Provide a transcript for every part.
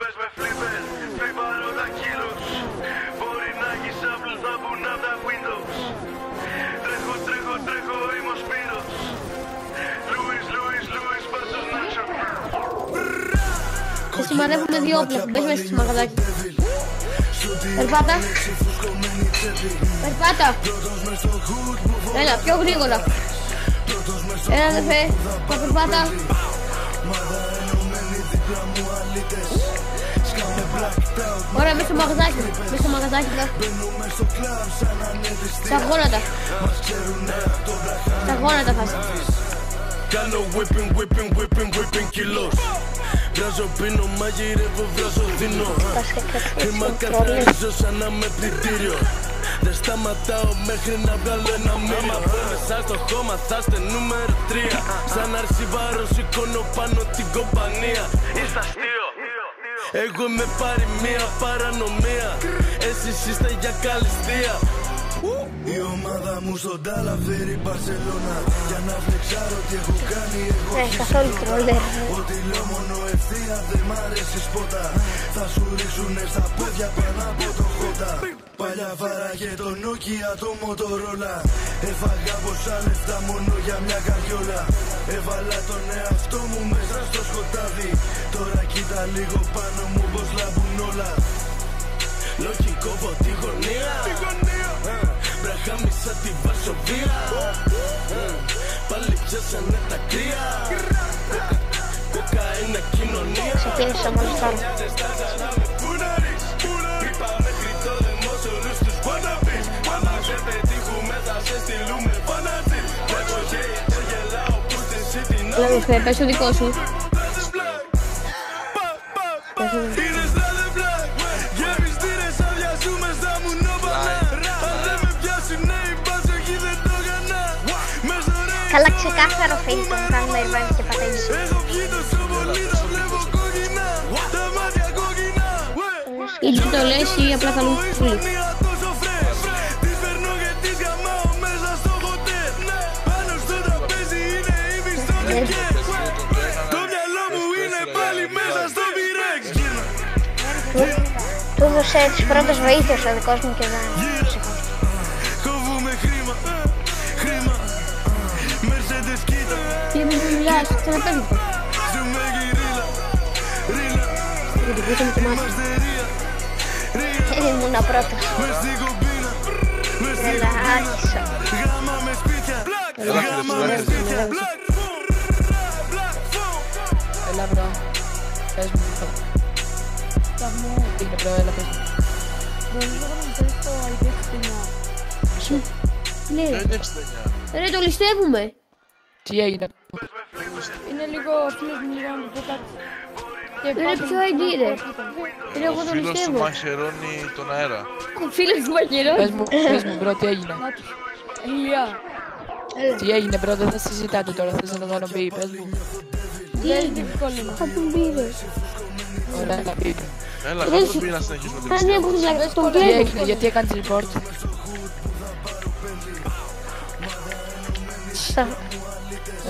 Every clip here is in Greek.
Πες με φλίπερ, φρυπάρω τα κίλους. Μπορεί να έχεις Apple, θα μπουν απ' τα Windows. Τρέχω, είμαι ο Σπύρος. Λούις, πάτσος Νάξο. Θα σημαδεύουμε δύο όπλα, μπες μέσα στο μαγαζάκι. Περπάτα. Έλα, πιο γρήγορα. Έλα αδερφέ, περπάτα. Ωραία, μέσα στο μαγαζάκι πλέον. Στα γόνατα θα είσαι. Κάνω whipping κιλός. Βράζω πίνω, μαγειρεύω, βράζω δίνω. Χρήμα καθαρίζω σαν να με πλητήριο. Δεν σταματάω μέχρι να βγάλω ένα μήνυμα. Μέσα στο χώμα θα είστε νούμερο 3. Σαν αρσιβάρο σηκώνω πάνω την κομπανία. Είστε αστείο. Εγώ είμαι πάρει μία παρανομία. Εσείς είστε για καλυστία. Η ομάδα μου στον Τάλα φέρει Μπαρσελώνα. Για να φλεξάρω τι έχω κάνει εγώ καθόλου τρόλερ. Ό,τι λέω μόνο ευθεία δεν μ' αρέσει σπότα. Θα σου ρίξουνε στα πόδια πάνω από το χότα. Παλιά βάραγε το Nokia το Motorola. Έφαγα πόσα λεφτά μόνο για μια καριόλα. Έβαλα τον εαυτό μου μέσα στο σκοτάδι. Τώρα κοίτα λίγο πάνω μου πως λάμπουν όλα. Λογικό από τη γωνία. Μπραχάμισα τη Βαρσοβία. Πάλι πιάσανε τα κρύα. Κοκαίνε κοινωνία. Ξεκίνησα μόλις τώρα. Πού να ρίξ, είπα μέχρι το λαιμό σε όλους τους wannabes. Άμα δεν πετύχουμε θα σε στείλουμε φανατζή. Εγώ το γελάω που στην city να μου Δηλαδή, πες το δικό σου. είναι στράδε black. Γεμιστήρες αδειάζουμε στα μου νόπανα. Αν δεν με πιάσουνε οι πάσοχοι δεν το γανά. Καλά ξεκάθαρο face τον κάνουμε Irvine και πατέλη. Έχω βγει τόσο πολύ τα βλέπω κόκκινα. Τα μάτια κόκκινα. Ή το λες ή απλά καλούν πολύ. Τόσο fresh. Τις παίρνω και τις γαμάω μέσα στο χοτέλ. Πάνω στο τραπέζι είναι οι μισθωτικές. Το μυαλό μου είναι πάλι μέσα στο Virex. Του έδωσε τις πρώτες βοήθειες ο δικός μου και δεν σηκώθηκε. Κόβουμε χρήμα. Mercedes κοίτα. Τι μην του μιλάς, ξαναπέδει το. Ζούμε γυρίλα. Γιατί πίσω μου το μάτι. Ήμουνα πρώτος. Μες στην κομπίνα. Ελάχισα. Γάμα με σπίτια. Γάμα με σπίτια. Έλα μπρο, πες μου αυτό. Είναι μπρο, έλα πες μου. Μπορείς να μου πες το ID 69. Ναι ρε, το ληστεύουμε. Τι έγινε? Είναι λίγο φίλος μου λίγο να του πω κάτι. Ρε ποιο ID ρε. Ρε εγώ το Φίλος του ληστεύω. μαχαιρώνει τον αέρα. Ο φίλος του μαγειρώνει. Πες μου μπρο, τι έγινε? Ηλιά. Τι έγινε μπρο, δεν θα συζητάτε τώρα, θες να το κάνω μπει, πες μου. Τι έγινε, θα τον πήρε. Ωραία, να πείτε. Έλα, θα τον πει να συνεχίσουμε την Κάνει από πιστεύω. τους τον Τι πήρε. έγινε, γιατί έκανες report?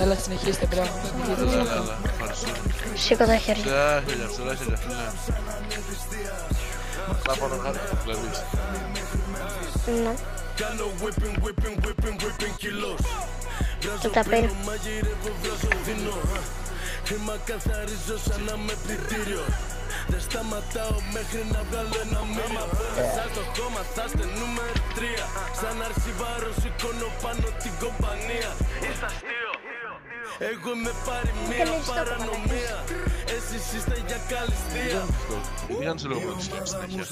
Έλα, συνεχίστε μπρο. Έλα, ευχαριστώ. Σήκω τα χέρια. Ψηλά χέρια, φίλε. Να πάνω κάτω, βλέπεις. Ναι. Το ταπέρι. Χρήμα καθαρίζω σαν να με πλητήριο. Δεν σταματάω μέχρι να βγάλω ένα μήνυμα. Μέσα στο χώμα θα είστε νούμερο 3. Σαν αρσιβάρο σηκώνω πάνω την κομπανία. Είστε αστείο. Εγώ με πάρει μία παρανομία. Εσείς είστε για καλυστία. Πήγαν σε λόγω πρώτης συνέχεια.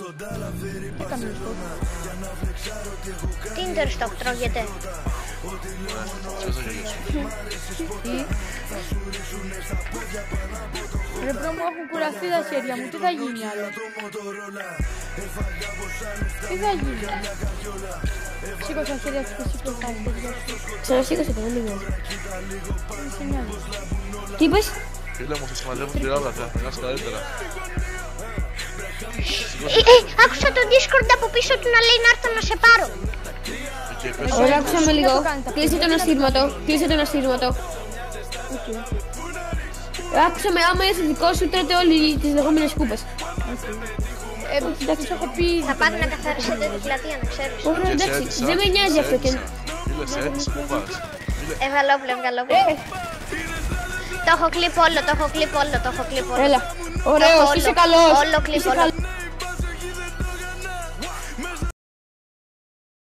Τι είναι το ριστόκ, τρώγεται. Ρε μπρο μου έχουν κουραστεί τα χέρια μου, τι θα γίνει άλλο? Τι θα γίνει? Σήκωσα τα χέρια σου και εσύ πλοκάρεις, παιδιά σου. Ξανασήκωσε το, δεν με νοιάζει. Δεν σε νοιάζει. Τι είπες? Φίλε μου, θα σημαδεύουν τη ράβδα, θα περάσει καλύτερα. Άκουσα το Discord από πίσω του να λέει να έρθω να σε πάρω. Ωραία, άκουσαμε λίγο. Κλείσε τον ασύρματο. Άκουσα με, άμα είσαι δικό σου, τρώτε όλοι τις λεγόμενες κούπες. Εντάξει, έχω πει. Θα πάτε να καθαρίσετε την πλατεία, να ξέρεις. Όχι, εντάξει, δεν με νοιάζει αυτό και... Μίλες έτσι που πας. Ευγαλόπουλο. Το έχω κλειπ όλο, Έλα, ωραίος, είσαι καλός. Όλο κλειπ όλο.